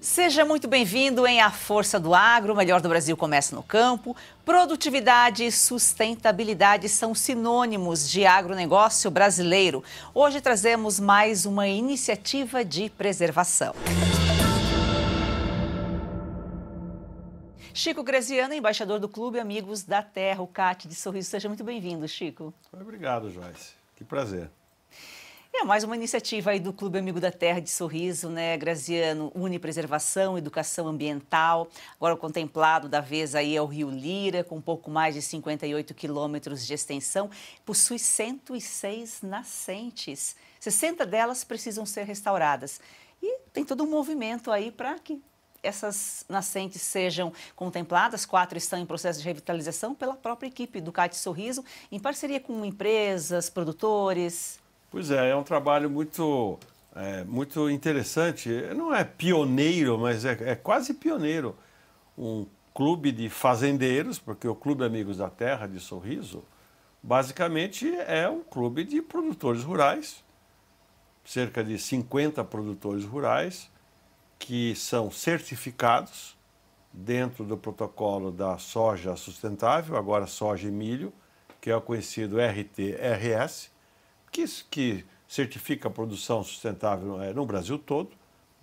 Seja muito bem-vindo em A Força do Agro, o melhor do Brasil começa no campo. Produtividade e sustentabilidade são sinônimos de agronegócio brasileiro. Hoje trazemos mais uma iniciativa de preservação. Chico Graziano, embaixador do Clube Amigos da Terra, o CAT de Sorriso. Seja muito bem-vindo, Chico. Obrigado, Joyce. Que prazer. É mais uma iniciativa aí do Clube Amigo da Terra de Sorriso, né, Graziano? Une preservação, educação ambiental. Agora o contemplado da vez aí é o Rio Lira, com um pouco mais de 58 quilômetros de extensão. Possui 106 nascentes. 60 delas precisam ser restauradas. E tem todo um movimento aí para que essas nascentes sejam contempladas. 4 estão em processo de revitalização pela própria equipe do CAT Sorriso, em parceria com empresas, produtores. Pois é um trabalho muito interessante. Não é pioneiro, mas é quase pioneiro. Um clube de fazendeiros, porque o Clube Amigos da Terra de Sorriso, basicamente é um clube de produtores rurais, cerca de 50 produtores rurais, que são certificados dentro do protocolo da soja sustentável, agora soja e milho, que é o conhecido RT-RS, que certifica a produção sustentável no Brasil todo.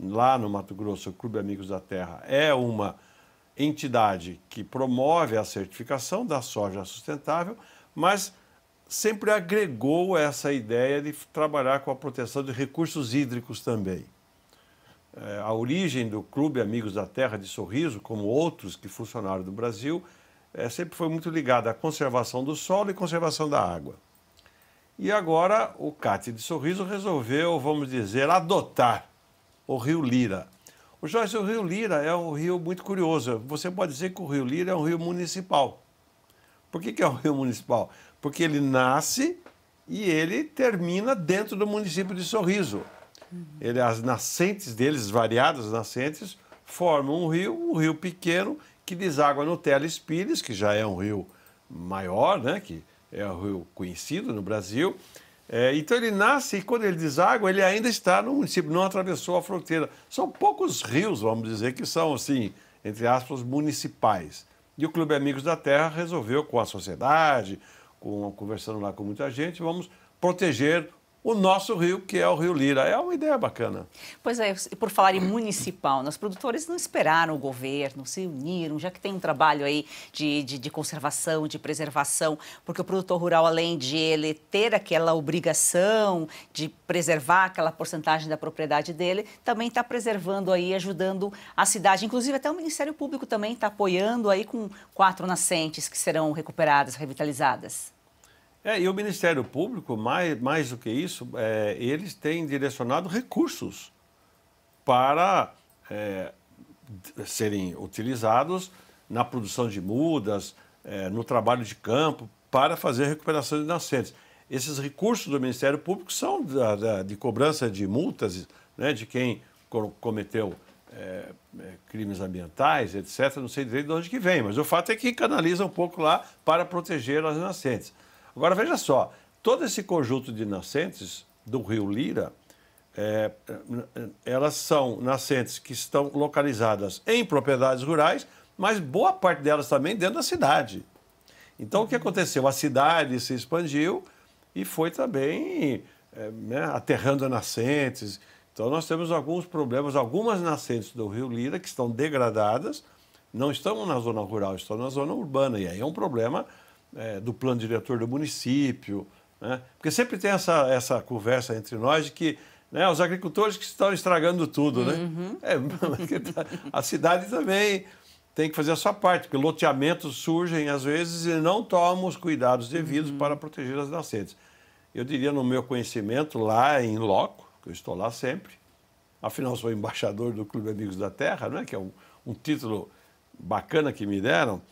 Lá no Mato Grosso, o Clube Amigos da Terra é uma entidade que promove a certificação da soja sustentável, mas sempre agregou essa ideia de trabalhar com a proteção de recursos hídricos também. A origem do Clube Amigos da Terra de Sorriso, como outros que funcionaram no Brasil, sempre foi muito ligada à conservação do solo e conservação da água. E agora o CAT de Sorriso resolveu, vamos dizer, adotar o Rio Lira. O Rio Lira é um rio muito curioso. Você pode dizer que o Rio Lira é um rio municipal. Por que é um rio municipal? Porque ele nasce e ele termina dentro do município de Sorriso. As nascentes deles, variadas nascentes, formam um rio pequeno que deságua no Teles Pires, que já é um rio maior, né? Que é um rio conhecido no Brasil. Então ele nasce e quando ele deságua, ele ainda está no município, não atravessou a fronteira. São poucos rios, vamos dizer, que são, assim, entre aspas, municipais. E o Clube Amigos da Terra resolveu, com a sociedade, conversando lá com muita gente, vamos proteger o nosso rio, que é o Rio Lira. É uma ideia bacana. Pois é, por falar em municipal, os produtores não esperaram o governo, se uniram, já que tem um trabalho aí de conservação, de preservação, porque o produtor rural, além de ele ter aquela obrigação de preservar aquela porcentagem da propriedade dele, também está preservando aí, ajudando a cidade. Inclusive, até o Ministério Público também está apoiando aí com 4 nascentes que serão recuperadas, revitalizadas. E o Ministério Público, mais do que isso, eles têm direcionado recursos para serem utilizados na produção de mudas, no trabalho de campo, para fazer a recuperação de nascentes. Esses recursos do Ministério Público são de cobrança de multas, né, de quem cometeu crimes ambientais, etc. Não sei direito de onde que vem, mas o fato é que canaliza um pouco lá para proteger as nascentes. Agora, veja só, todo esse conjunto de nascentes do Rio Lira, elas são nascentes que estão localizadas em propriedades rurais, mas boa parte delas também dentro da cidade. Então, o que aconteceu? A cidade se expandiu e foi também aterrando nascentes. Então, nós temos alguns problemas, algumas nascentes do Rio Lira que estão degradadas, não estão na zona rural, estão na zona urbana, e aí é um problema do plano diretor do município, né? Porque sempre tem essa conversa entre nós de que, né, os agricultores que estão estragando tudo, né? A cidade também tem que fazer a sua parte, porque loteamentos surgem às vezes e não tomam os cuidados devidos para proteger as nascentes. Eu diria, no meu conhecimento, lá em loco, que eu estou lá sempre, afinal sou embaixador do Clube Amigos da Terra, né, que é um título bacana que me deram,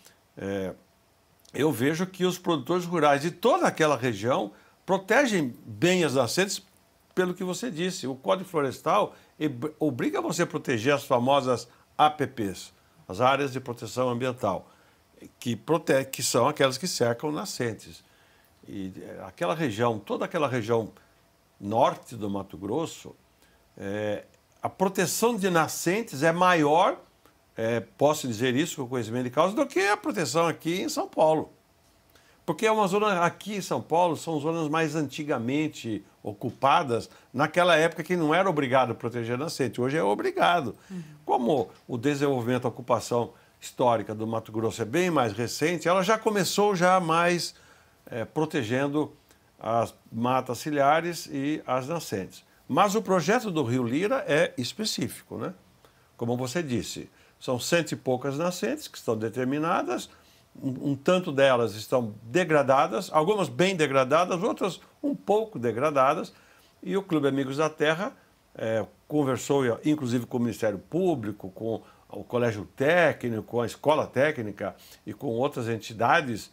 eu vejo que os produtores rurais de toda aquela região protegem bem as nascentes, pelo que você disse. O Código Florestal obriga você a proteger as famosas APPs, as áreas de proteção ambiental, que são aquelas que cercam nascentes. E aquela região, toda aquela região norte do Mato Grosso, a proteção de nascentes é maior, posso dizer isso com conhecimento de causa, do que a proteção aqui em São Paulo. Porque é uma zona, aqui em São Paulo, são zonas mais antigamente ocupadas, naquela época que não era obrigado a proteger nascente, hoje é obrigado. Como o desenvolvimento, a ocupação histórica do Mato Grosso é bem mais recente, ela já começou mais protegendo as matas ciliares e as nascentes. Mas o projeto do Rio Lira é específico, né? Como você disse, são 100 e poucas nascentes que estão determinadas, um tanto delas estão degradadas, algumas bem degradadas, outras um pouco degradadas, e o Clube Amigos da Terra conversou, inclusive, com o Ministério Público, com o Colégio Técnico, com a Escola Técnica e com outras entidades.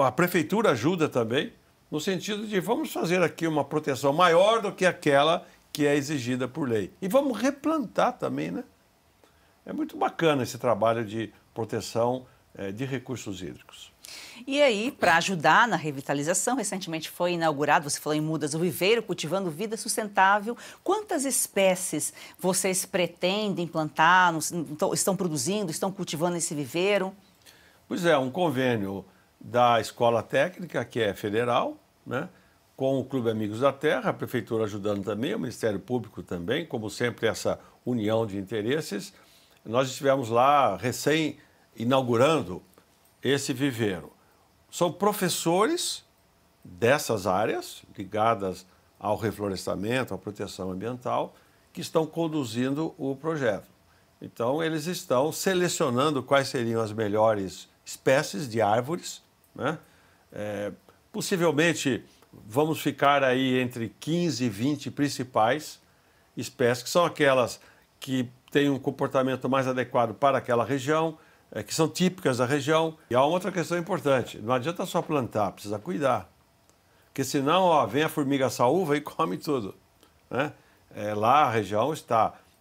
A Prefeitura ajuda também, no sentido de vamos fazer aqui uma proteção maior do que aquela que é exigida por lei. E vamos replantar também, né? É muito bacana esse trabalho de proteção de recursos hídricos. E aí, para ajudar na revitalização, recentemente foi inaugurado, você falou em mudas, o viveiro Cultivando Vida Sustentável. Quantas espécies vocês pretendem plantar, estão produzindo, estão cultivando esse viveiro? Pois é, um convênio da Escola Técnica, que é federal, né, com o Clube Amigos da Terra, a Prefeitura ajudando também, o Ministério Público também, como sempre essa união de interesses. Nós estivemos lá recém-inaugurando esse viveiro. São professores dessas áreas, ligadas ao reflorestamento, à proteção ambiental, que estão conduzindo o projeto. Então, eles estão selecionando quais seriam as melhores espécies de árvores, né? Possivelmente, vamos ficar aí entre 15 e 20 principais espécies, que são aquelas que têm um comportamento mais adequado para aquela região, que são típicas da região. E há uma outra questão importante, não adianta só plantar, precisa cuidar. Porque senão, vem a formiga saúva e come tudo, né? Lá a região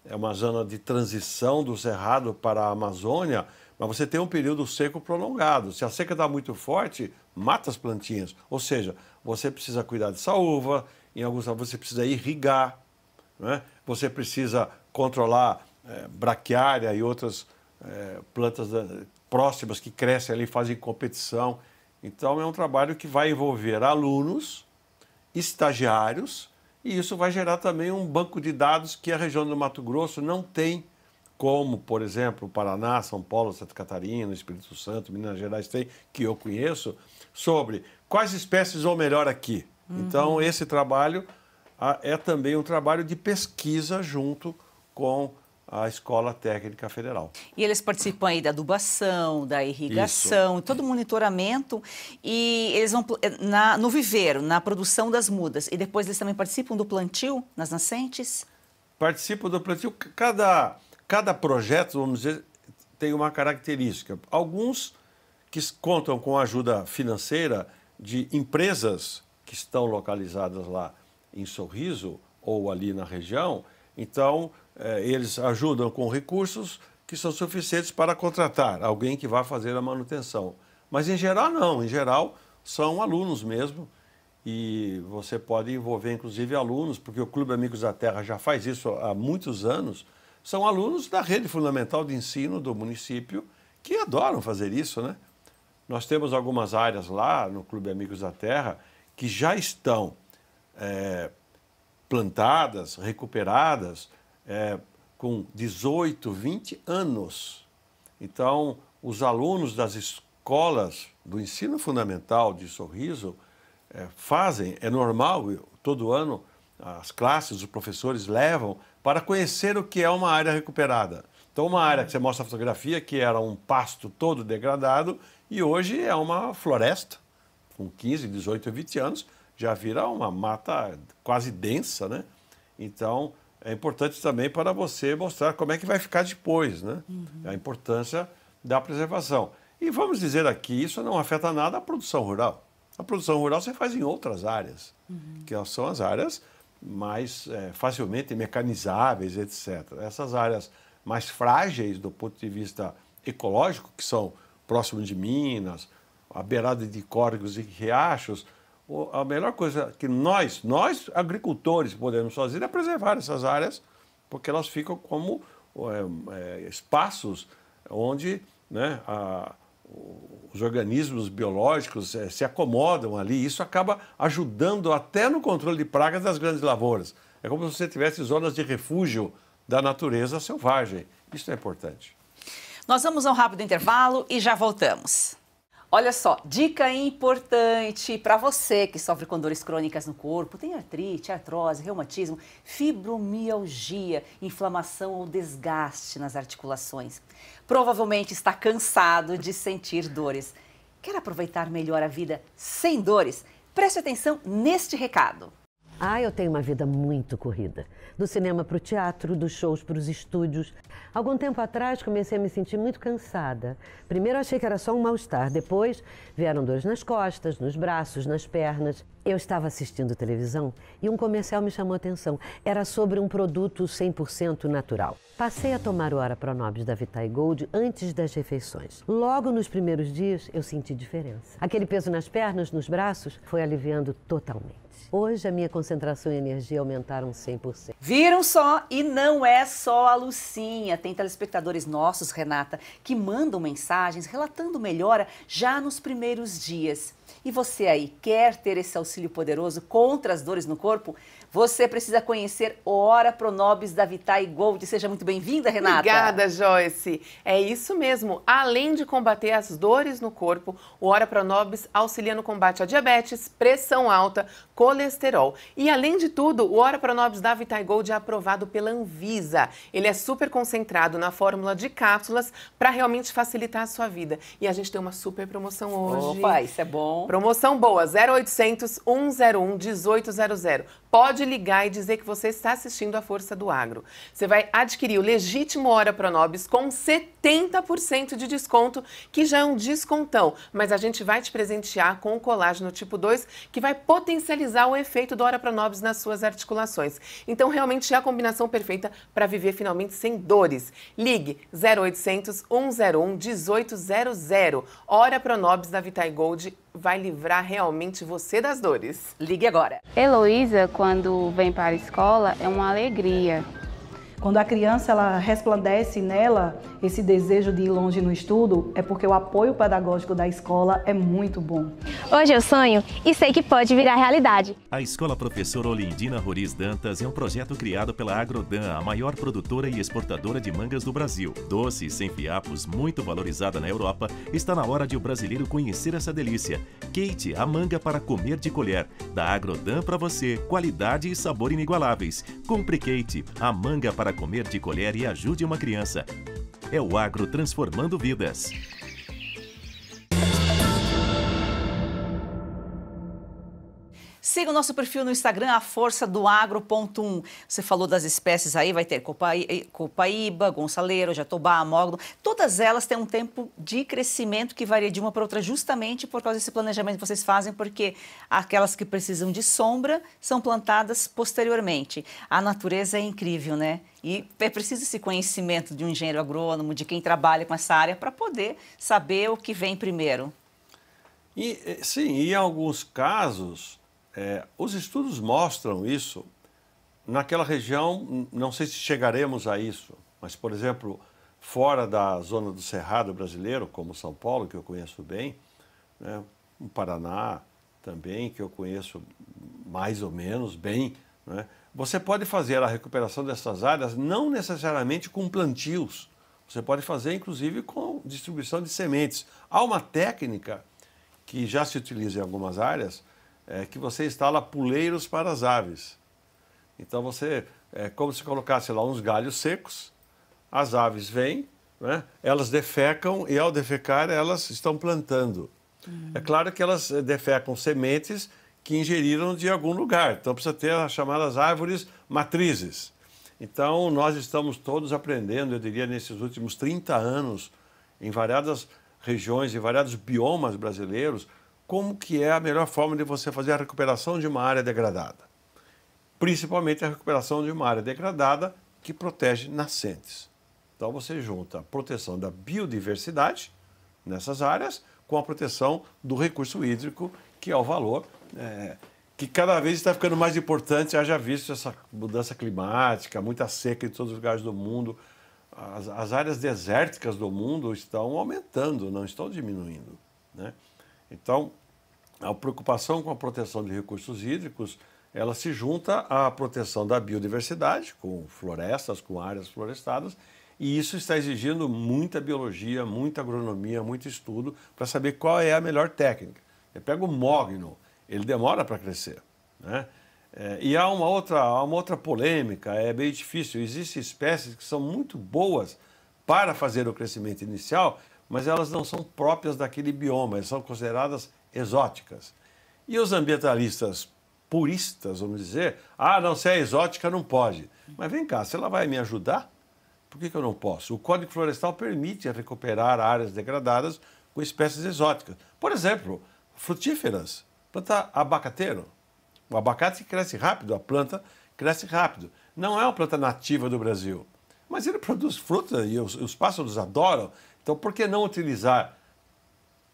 é uma zona de transição do Cerrado para a Amazônia, mas você tem um período seco prolongado. Se a seca está muito forte, mata as plantinhas. Ou seja, você precisa cuidar de saúva, em alguns casos você precisa irrigar, né? Você precisa controlar braquiária e outras plantas próximas que crescem ali, fazem competição. Então, é um trabalho que vai envolver alunos, estagiários, e isso vai gerar também um banco de dados que a região do Mato Grosso não tem, como, por exemplo, o Paraná, São Paulo, Santa Catarina, Espírito Santo, Minas Gerais tem, que eu conheço, sobre quais espécies vão melhor aqui. Então, esse trabalho é também um trabalho de pesquisa junto com a Escola Técnica Federal. E eles participam aí da adubação, da irrigação, Isso. todo o monitoramento, e eles vão no viveiro, na produção das mudas, e depois eles também participam do plantio nas nascentes? Participam do plantio. Cada projeto, vamos dizer, tem uma característica. Alguns que contam com ajuda financeira de empresas que estão localizadas lá em Sorriso ou ali na região, então eles ajudam com recursos que são suficientes para contratar alguém que vá fazer a manutenção. Mas em geral não, em geral são alunos mesmo, e você pode envolver inclusive alunos, porque o Clube Amigos da Terra já faz isso há muitos anos, são alunos da rede fundamental de ensino do município que adoram fazer isso, né? Nós temos algumas áreas lá no Clube Amigos da Terra que já estão plantadas, recuperadas, com 18, 20 anos. Então, os alunos das escolas do ensino fundamental de Sorriso fazem, é normal, todo ano as classes, os professores levam para conhecer o que é uma área recuperada. Então, uma área que você mostra a fotografia, que era um pasto todo degradado, e hoje é uma floresta, com 15, 18, 20 anos, já vira uma mata quase densa, né? Então, é importante também para você mostrar como é que vai ficar depois, né? A importância da preservação. E vamos dizer aqui, isso não afeta nada a produção rural. A produção rural você faz em outras áreas, que são as áreas mais facilmente mecanizáveis, etc. Essas áreas mais frágeis do ponto de vista ecológico, que são próximo de minas, à beirada de córregos e riachos, a melhor coisa que nós agricultores podemos fazer é preservar essas áreas porque elas ficam como espaços onde, né, os organismos biológicos se acomodam ali. Isso acaba ajudando até no controle de pragas das grandes lavouras. É como se você tivesse zonas de refúgio da natureza selvagem. Isso é importante. Nós vamos a um rápido intervalo e já voltamos. Olha só, dica importante para você que sofre com dores crônicas no corpo, tem artrite, artrose, reumatismo, fibromialgia, inflamação ou desgaste nas articulações. Provavelmente está cansado de sentir dores. Quer aproveitar melhor a vida sem dores? Preste atenção neste recado. Eu tenho uma vida muito corrida. Do cinema para o teatro, dos shows para os estúdios. Algum tempo atrás comecei a me sentir muito cansada. Primeiro achei que era só um mal-estar. Depois vieram dores nas costas, nos braços, nas pernas. Eu estava assistindo televisão e um comercial me chamou a atenção. Era sobre um produto 100% natural. Passei a tomar o Ora Pronobis da Vitae Gold antes das refeições. Logo nos primeiros dias eu senti diferença. Aquele peso nas pernas, nos braços, foi aliviando totalmente. Hoje a minha concentração e energia aumentaram 100%. Viram só? E não é só a Lucinha. Tem telespectadores nossos, Renata, que mandam mensagens relatando melhora já nos primeiros dias. E você aí, quer ter esse auxílio poderoso contra as dores no corpo? Você precisa conhecer o Ora Pronobis da Vitae Gold. Seja muito bem-vinda, Renata. Obrigada, Joyce. É isso mesmo. Além de combater as dores no corpo, o Ora Pronobis auxilia no combate à diabetes, pressão alta, colesterol. E além de tudo, o Ora Pronobis da Vitae Gold é aprovado pela Anvisa. Ele é super concentrado na fórmula de cápsulas para realmente facilitar a sua vida. E a gente tem uma super promoção hoje. Opa, isso é bom. Promoção boa, 0800 101 1800. Pode ligar e dizer que você está assistindo a Força do Agro. Você vai adquirir o legítimo Ora Pronobis com 70% de desconto, que já é um descontão. Mas a gente vai te presentear com o colágeno tipo 2, que vai potencializar o efeito do Ora Pronobis nas suas articulações. Então, realmente é a combinação perfeita para viver finalmente sem dores. Ligue 0800 101 1800. Ora Pronobis da Vitae Gold vai livrar realmente você das dores. Ligue agora. Heloísa, quando vem para a escola, é uma alegria. Quando a criança ela resplandece nela esse desejo de ir longe no estudo, é porque o apoio pedagógico da escola é muito bom. Hoje eu sonho e sei que pode virar realidade. A Escola Professora Olindina Roriz Dantas é um projeto criado pela Agrodan, a maior produtora e exportadora de mangas do Brasil. Doce e sem fiapos, muito valorizada na Europa, está na hora de o brasileiro conhecer essa delícia. Kate, a manga para comer de colher. Da Agrodan para você, qualidade e sabor inigualáveis. Compre Kate, a manga para comer de colher e ajude uma criança. É o Agro transformando vidas. Siga o nosso perfil no Instagram, aforçadoagro.1. Você falou das espécies aí, vai ter copaíba, gonçaleiro, jatobá, amógdon. Todas elas têm um tempo de crescimento que varia de uma para outra justamente por causa desse planejamento que vocês fazem, porque aquelas que precisam de sombra são plantadas posteriormente. A natureza é incrível, né? E é preciso esse conhecimento de um engenheiro agrônomo, de quem trabalha com essa área, para poder saber o que vem primeiro. Sim, em alguns casos... os estudos mostram isso. Naquela região, não sei se chegaremos a isso, mas, por exemplo, fora da zona do Cerrado brasileiro, como São Paulo, que eu conheço bem, né, o Paraná também, que eu conheço mais ou menos bem, né, você pode fazer a recuperação dessas áreas não necessariamente com plantios, você pode fazer, inclusive, com distribuição de sementes. Há uma técnica que já se utiliza em algumas áreas, que você instala puleiros para as aves. Então você, como se colocasse lá uns galhos secos, as aves vêm, né, elas defecam e ao defecar elas estão plantando. É claro que elas defecam sementes que ingeriram de algum lugar, então precisa ter as chamadas árvores matrizes. Então nós estamos todos aprendendo, eu diria, nesses últimos 30 anos, em variadas regiões, em variados biomas brasileiros, como que é a melhor forma de você fazer a recuperação de uma área degradada. Principalmente a recuperação de uma área degradada que protege nascentes. Então você junta a proteção da biodiversidade nessas áreas com a proteção do recurso hídrico, que é o valor que cada vez está ficando mais importante, haja visto essa mudança climática, muita seca em todos os lugares do mundo. As áreas desérticas do mundo estão aumentando, não estão diminuindo, né? Então, a preocupação com a proteção de recursos hídricos, ela se junta à proteção da biodiversidade, com florestas, com áreas florestadas, e isso está exigindo muita biologia, muita agronomia, muito estudo para saber qual é a melhor técnica. Você pega o mogno, ele demora para crescer, né? E há uma outra polêmica, é bem difícil. Existem espécies que são muito boas para fazer o crescimento inicial, mas elas não são próprias daquele bioma, elas são consideradas exóticas. E os ambientalistas puristas, vamos dizer, não, se é exótica não pode. Mas vem cá, se ela vai me ajudar, por que eu não posso? O Código Florestal permite recuperar áreas degradadas com espécies exóticas. Por exemplo, frutíferas, planta abacateiro. O abacate cresce rápido, a planta cresce rápido. Não é uma planta nativa do Brasil, mas ele produz fruta e os pássaros adoram. Então, por que não utilizar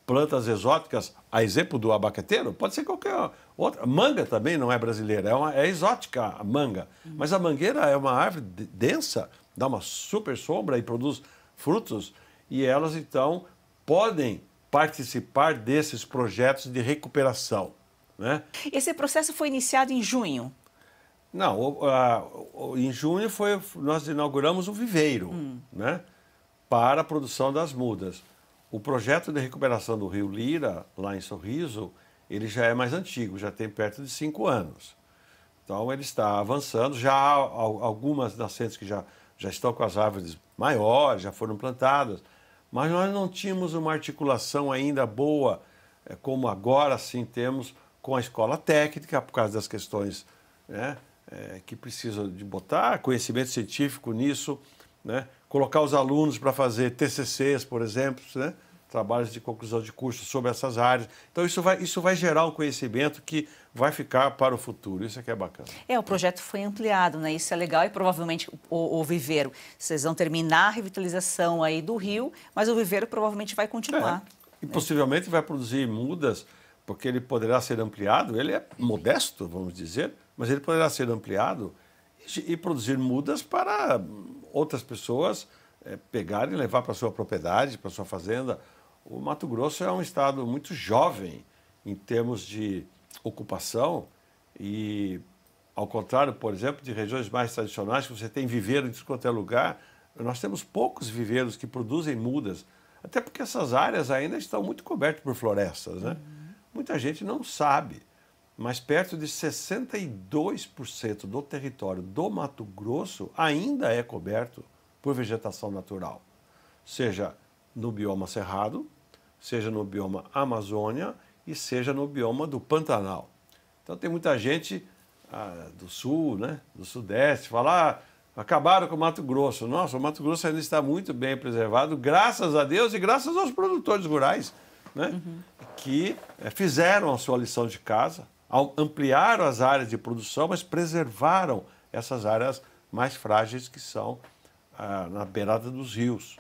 plantas exóticas, a exemplo do abacateiro? Pode ser qualquer outra. Manga também não é brasileira, é exótica a manga. Mas a mangueira é uma árvore densa, dá uma super sombra e produz frutos. E elas, então, podem participar desses projetos de recuperação, né? Esse processo foi iniciado em junho? Não, em junho nós inauguramos o viveiro, né, para a produção das mudas. O projeto de recuperação do Rio Lira, lá em Sorriso, ele já é mais antigo, já tem perto de 5 anos. Então ele está avançando, já há algumas nascentes que já estão com as árvores maiores, já foram plantadas, mas nós não tínhamos uma articulação ainda boa, como agora sim temos, com a escola técnica, por causa das questões, né, que precisam de botar conhecimento científico nisso, né, colocar os alunos para fazer TCCs, por exemplo, né, trabalhos de conclusão de curso sobre essas áreas. Então isso vai gerar um conhecimento que vai ficar para o futuro. Isso aqui é bacana. O projeto foi ampliado, né? Isso é legal e provavelmente o viveiro, vocês vão terminar a revitalização aí do rio, mas o viveiro provavelmente vai continuar. E possivelmente vai produzir mudas, porque ele poderá ser ampliado, ele é modesto, vamos dizer, mas ele poderá ser ampliado e produzir mudas para outras pessoas pegarem e levar para a sua propriedade, para a sua fazenda. O Mato Grosso é um estado muito jovem em termos de ocupação e, ao contrário, por exemplo, de regiões mais tradicionais, que você tem viveiro em todo quanto é lugar, nós temos poucos viveiros que produzem mudas, até porque essas áreas ainda estão muito cobertas por florestas, né? Muita gente não sabe, mas perto de 62% do território do Mato Grosso ainda é coberto por vegetação natural, seja no bioma Cerrado, seja no bioma Amazônia e seja no bioma do Pantanal. Então tem muita gente do sul, né, do sudeste, fala, acabaram com o Mato Grosso. Nossa, o Mato Grosso ainda está muito bem preservado, graças a Deus e graças aos produtores rurais, né, que fizeram a sua lição de casa, ampliaram as áreas de produção, mas preservaram essas áreas mais frágeis que são na beirada dos rios.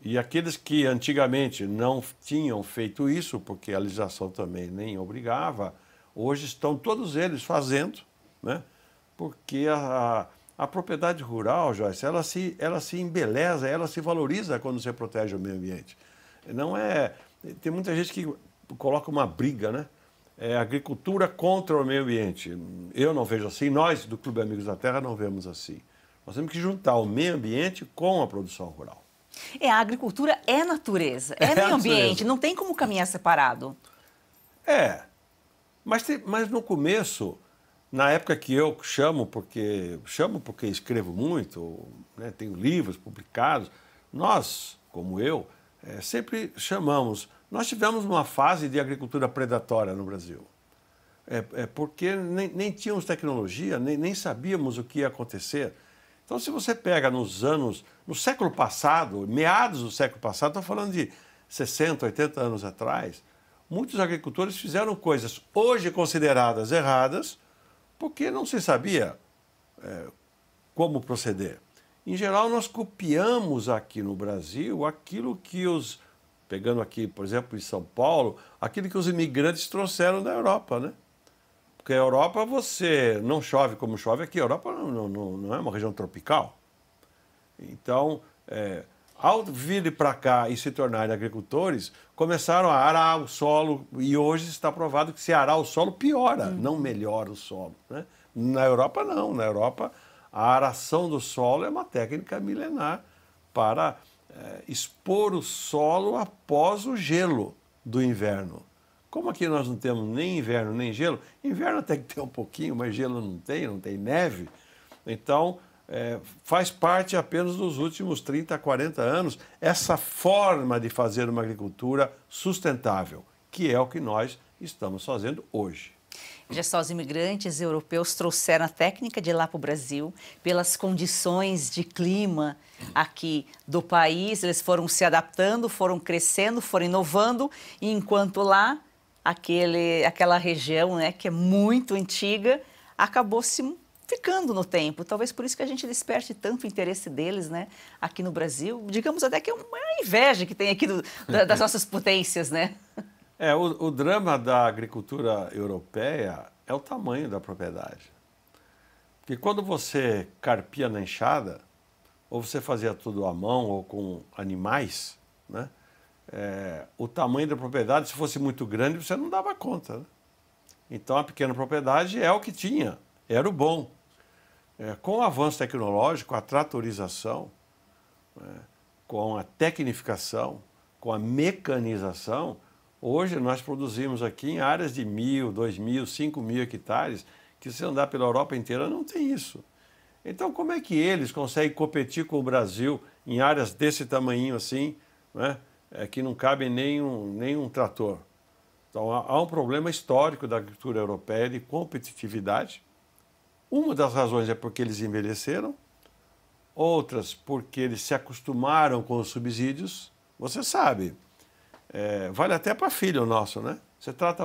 E aqueles que antigamente não tinham feito isso, porque a legislação também nem obrigava, hoje estão todos eles fazendo, né? Porque a propriedade rural, Joyce, ela se embeleza, ela se valoriza quando você protege o meio ambiente. Não é... Tem muita gente que coloca uma briga, né? Agricultura contra o meio ambiente. Eu não vejo assim, nós do Clube Amigos da Terra não vemos assim. Nós temos que juntar o meio ambiente com a produção rural. A agricultura é natureza, é meio ambiente, não tem como caminhar separado. Mas no começo, na época que eu chamo porque escrevo muito, né, tenho livros publicados, nós, como eu, sempre chamamos. Nós tivemos uma fase de agricultura predatória no Brasil. Porque nem tínhamos tecnologia, nem sabíamos o que ia acontecer. Então, se você pega no século passado, meados do século passado, estou falando de 60, 80 anos atrás, muitos agricultores fizeram coisas hoje consideradas erradas, porque não se sabia como proceder. Em geral, nós copiamos aqui no Brasil aquilo que pegando aqui, por exemplo, em São Paulo, aquilo que os imigrantes trouxeram da Europa, né? Porque a Europa você não chove como chove aqui. A Europa não é uma região tropical. Então, ao virem para cá e se tornarem agricultores, começaram a arar o solo e hoje está provado que se arar o solo piora, não melhora o solo, né? Na Europa não. Na Europa a aração do solo é uma técnica milenar para expor o solo após o gelo do inverno. Como aqui nós não temos nem inverno nem gelo, inverno até que tem um pouquinho, mas gelo não tem neve, então faz parte apenas dos últimos 30, 40 anos essa forma de fazer uma agricultura sustentável, que é o que nós estamos fazendo hoje. Já só os imigrantes europeus trouxeram a técnica de lá para o Brasil, pelas condições de clima aqui do país, eles foram se adaptando, foram crescendo, foram inovando, e enquanto lá, aquela região, né, que é muito antiga, acabou se ficando no tempo. Talvez por isso que a gente desperte tanto interesse deles, né, aqui no Brasil. Digamos até que é uma inveja que tem aqui das nossas potências, né? O drama da agricultura europeia é o tamanho da propriedade. Porque quando você carpia na enxada, ou você fazia tudo à mão ou com animais, né? O tamanho da propriedade, se fosse muito grande, você não dava conta, né? Então, a pequena propriedade é o que tinha, era o bom. Com o avanço tecnológico, a tratorização, com a tecnificação, com a mecanização, hoje nós produzimos aqui em áreas de 1.000, 2.000, 5.000 hectares, que se andar pela Europa inteira não tem isso. Então, como é que eles conseguem competir com o Brasil em áreas desse tamanhinho assim, né? Que não cabe nem um trator? Então, há um problema histórico da agricultura europeia de competitividade. Uma das razões é porque eles envelheceram, outras porque eles se acostumaram com os subsídios. Você sabe, vale até para filho nosso, né? Você trata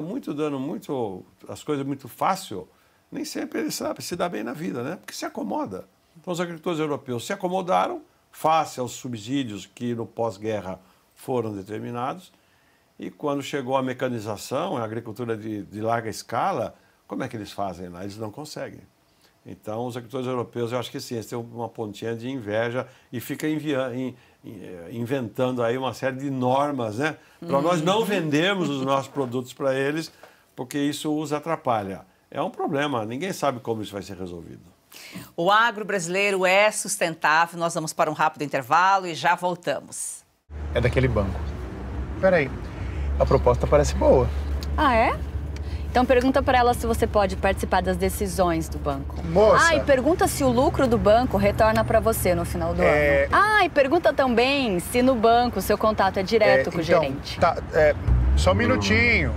as coisas muito fácil, nem sempre ele sabe se dá bem na vida, né? Porque se acomoda. Então, os agricultores europeus se acomodaram face aos subsídios que no pós-guerra foram determinados, e quando chegou a mecanização, a agricultura de larga escala, como é que eles fazem lá? Eles não conseguem. Então, os agricultores europeus, eu acho que sim, eles têm uma pontinha de inveja e ficam inventando aí uma série de normas, né? Para nós não vendermos os nossos produtos para eles, porque isso os atrapalha. É um problema, ninguém sabe como isso vai ser resolvido. O agro brasileiro é sustentável, nós vamos para um rápido intervalo e já voltamos. É daquele banco. Peraí, a proposta parece boa. Ah, é? Então pergunta para ela se você pode participar das decisões do banco. Moça! E pergunta se o lucro do banco retorna para você no final do ano. E pergunta também se no banco o seu contato é direto com o gerente. Só um minutinho.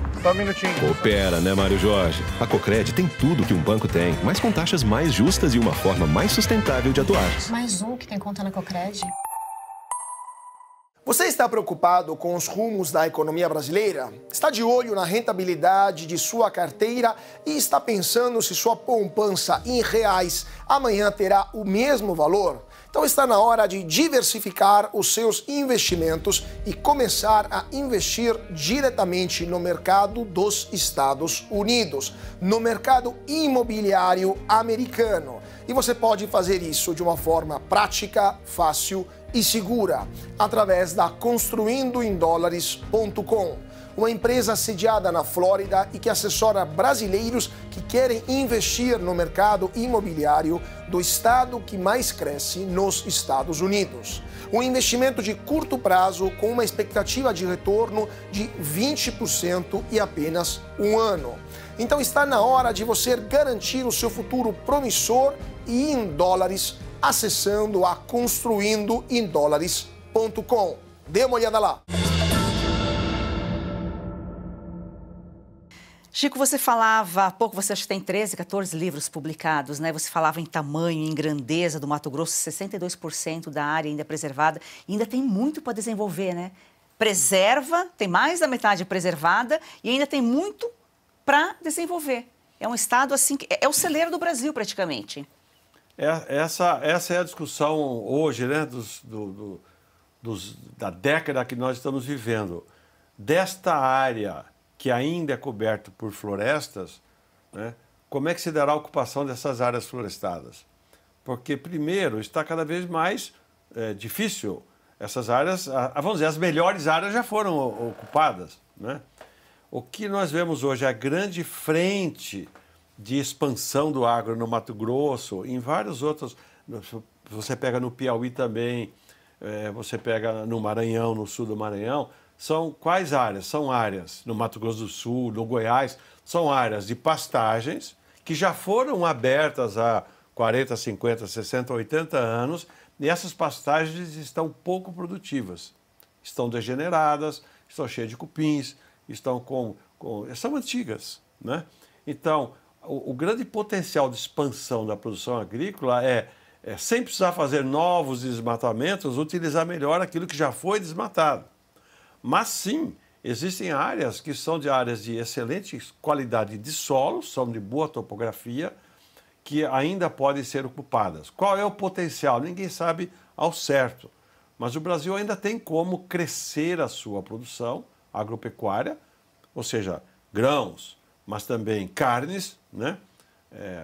Coopera, né, Mário Jorge? A Cocred tem tudo que um banco tem, mas com taxas mais justas e uma forma mais sustentável de atuar. Mais um que tem conta na Cocred. Você está preocupado com os rumos da economia brasileira? Está de olho na rentabilidade de sua carteira e está pensando se sua poupança em reais amanhã terá o mesmo valor? Então está na hora de diversificar os seus investimentos e começar a investir diretamente no mercado dos Estados Unidos, no mercado imobiliário americano. E você pode fazer isso de uma forma prática, fácil e segura, através da construindoemdólares.com, uma empresa sediada na Flórida e que assessora brasileiros que querem investir no mercado imobiliário do estado que mais cresce nos Estados Unidos. Um investimento de curto prazo com uma expectativa de retorno de 20% e apenas um ano. Então está na hora de você garantir o seu futuro promissor e em dólares, acessando a construindoemdólares.com. Dê uma olhada lá. Chico, você falava há pouco, você acha que tem 13, 14 livros publicados, né? Você falava em tamanho, em grandeza do Mato Grosso, 62% da área ainda preservada. E ainda tem muito para desenvolver, né? Preserva, tem mais da metade preservada e ainda tem muito para desenvolver. É um estado assim, é o celeiro do Brasil praticamente. Essa é a discussão hoje, né, da década que nós estamos vivendo. Desta área que ainda é coberta por florestas, né, como é que se dará a ocupação dessas áreas florestadas? Porque, primeiro, está cada vez mais difícil. Essas áreas, vamos dizer, as melhores áreas já foram ocupadas, né? O que nós vemos hoje é a grande frente de expansão do agro no Mato Grosso, em vários outros. Você pega no Piauí também, você pega no Maranhão, no sul do Maranhão. São quais áreas? São áreas no Mato Grosso do Sul, no Goiás, são áreas de pastagens que já foram abertas há 40, 50, 60, 80 anos, e essas pastagens estão pouco produtivas. Estão degeneradas, estão cheias de cupins, são antigas, né? Então, o grande potencial de expansão da produção agrícola é, sem precisar fazer novos desmatamentos, utilizar melhor aquilo que já foi desmatado. Mas sim, existem áreas que são de áreas de excelente qualidade de solo, são de boa topografia, que ainda podem ser ocupadas. Qual é o potencial? Ninguém sabe ao certo. Mas o Brasil ainda tem como crescer a sua produção agropecuária, ou seja, grãos, mas também carnes, né?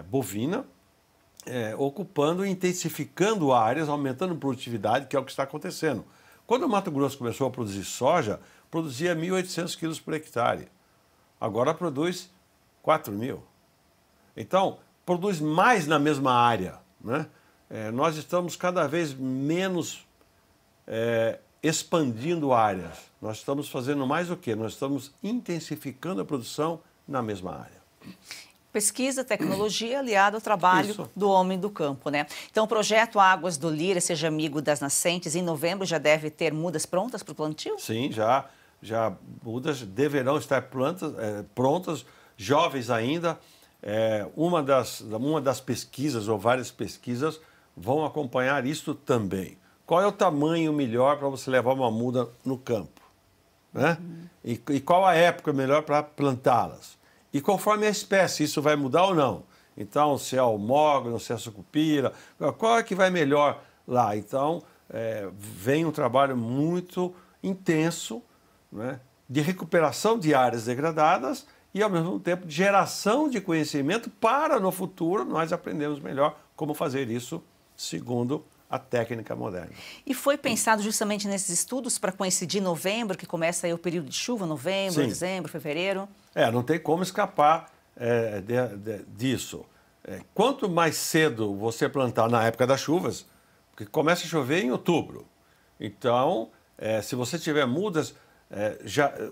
Bovina, ocupando e intensificando áreas, aumentando a produtividade, que é o que está acontecendo. Quando o Mato Grosso começou a produzir soja, produzia 1.800 quilos por hectare. Agora produz 4.000. Então, produz mais na mesma área, né? Nós estamos cada vez menos expandindo áreas. Nós estamos fazendo mais o quê? Nós estamos intensificando a produção na mesma área. Pesquisa, tecnologia aliada ao trabalho do homem do campo, né? Então, o projeto Águas do Lira, Seja Amigo das Nascentes, em novembro já deve ter mudas prontas para o plantio? Sim, já mudas deverão estar prontas, jovens ainda. Uma das pesquisas, ou várias pesquisas, vão acompanhar isso também. Qual é o tamanho melhor para você levar uma muda no campo, né? E qual a época melhor para plantá-las? E conforme a espécie, isso vai mudar ou não? Então, se é o mogno, se é a sucupira, qual é que vai melhor lá? Então, vem um trabalho muito intenso, né, de recuperação de áreas degradadas e, ao mesmo tempo, de geração de conhecimento para, no futuro, nós aprendermos melhor como fazer isso segundo a técnica moderna. E foi pensado justamente nesses estudos para coincidir novembro, que começa aí o período de chuva, novembro, dezembro, fevereiro? Não tem como escapar disso. Quanto mais cedo você plantar na época das chuvas, porque começa a chover em outubro. Então, se você tiver mudas,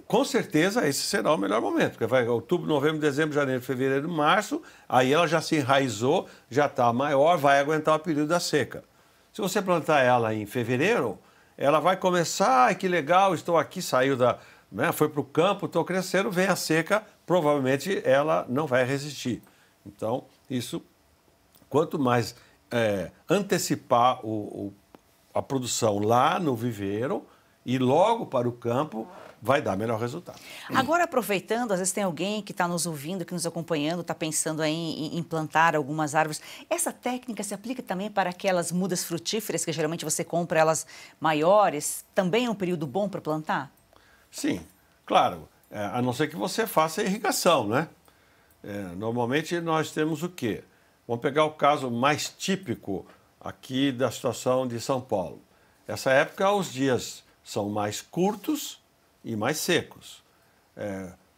com certeza esse será o melhor momento, porque vai outubro, novembro, dezembro, janeiro, fevereiro, março, aí ela já se enraizou, já está maior, vai aguentar o período da seca. Se você plantar ela em fevereiro, ela vai começar, que legal, estou aqui, saiu foi para o campo, estou crescendo, vem a seca, provavelmente ela não vai resistir. Então, isso, quanto mais antecipar a produção lá no viveiro e logo para o campo, vai dar melhor resultado. Agora, aproveitando, às vezes tem alguém que está nos ouvindo, que nos acompanhando, está pensando aí em plantar algumas árvores. Essa técnica se aplica também para aquelas mudas frutíferas, que geralmente você compra elas maiores? Também é um período bom para plantar? Sim, claro. A não ser que você faça irrigação, né? Normalmente nós temos o quê? Vamos pegar o caso mais típico aqui da situação de São Paulo. Essa época, os dias são mais curtos e mais secos.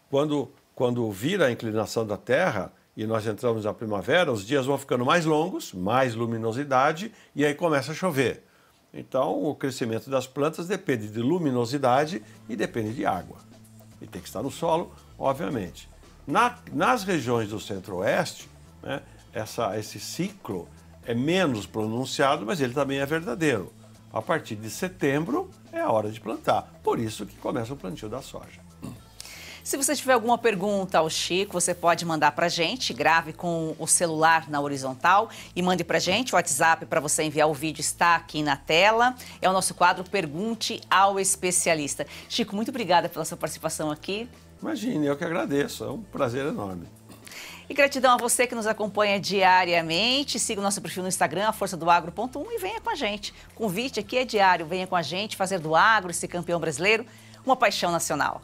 Quando vira a inclinação da Terra e nós entramos na primavera, os dias vão ficando mais longos, mais luminosidade, e aí começa a chover. Então, o crescimento das plantas depende de luminosidade e depende de água. E tem que estar no solo, obviamente. Nas regiões do centro-oeste, né, esse ciclo é menos pronunciado, mas ele também é verdadeiro. A partir de setembro é a hora de plantar. Por isso que começa o plantio da soja. Se você tiver alguma pergunta ao Chico, você pode mandar para a gente, grave com o celular na horizontal e mande para a gente. O WhatsApp para você enviar o vídeo está aqui na tela. É o nosso quadro Pergunte ao Especialista. Chico, muito obrigada pela sua participação aqui. Imagine, eu que agradeço. É um prazer enorme. E gratidão a você que nos acompanha diariamente. Siga o nosso perfil no Instagram, aforçadoagro.1, e venha com a gente. O convite aqui é diário. Venha com a gente fazer do agro, esse campeão brasileiro, uma paixão nacional.